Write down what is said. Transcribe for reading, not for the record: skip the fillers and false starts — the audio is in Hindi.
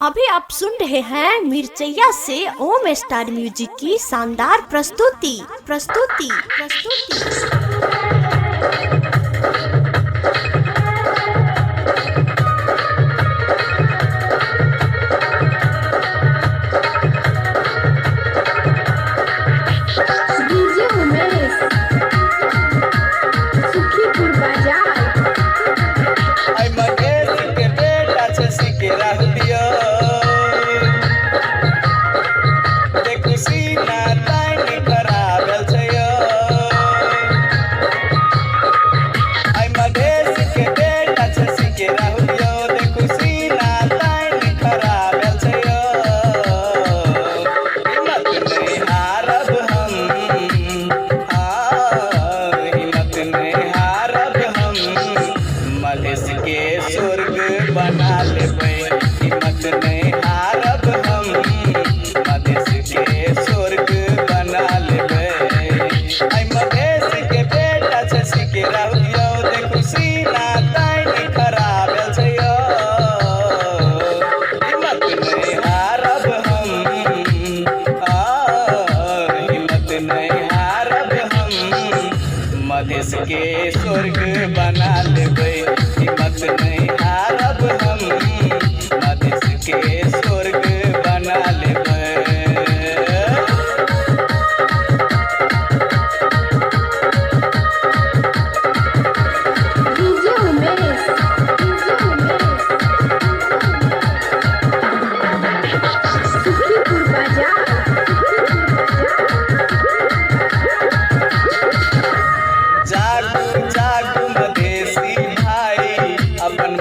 अभी आप सुन रहे हैं मिर्चैया से ओम स्टार म्यूजिक की शानदार प्रस्तुति प्रस्तुति प्रस्तुति। डीजे उमेश सुखीपुर बाजार। आई मगेश के बेटा छसी के राह दियो देखु सीना तानी खराबल छयो। आई मगेश के बेटा छसी के राह दियो देखु सीना तानी खराबल छयो। हिम्मत नहीं हारब हम, हिम्मत नहीं हारब हम, मधेश के स्वर्ग बना लेबै। हिम्मत नहीं हारब हम, मधेश के स्वर्ग बना लेबै। आई मधेश के बेटा छसी के रहियो देखु सीना तानी खराब छयो। हिम्मत नहीं हारब हम, हिम्मत नहीं हारब हम, मधेश के स्वर्ग बना लेबै। हिम्मत नहीं हारब हम, मधेश के स्वर्ग बना लेबै। डीजे उमेश सुखीपुर बाजार। जागू जागू मधेसी भाई अपन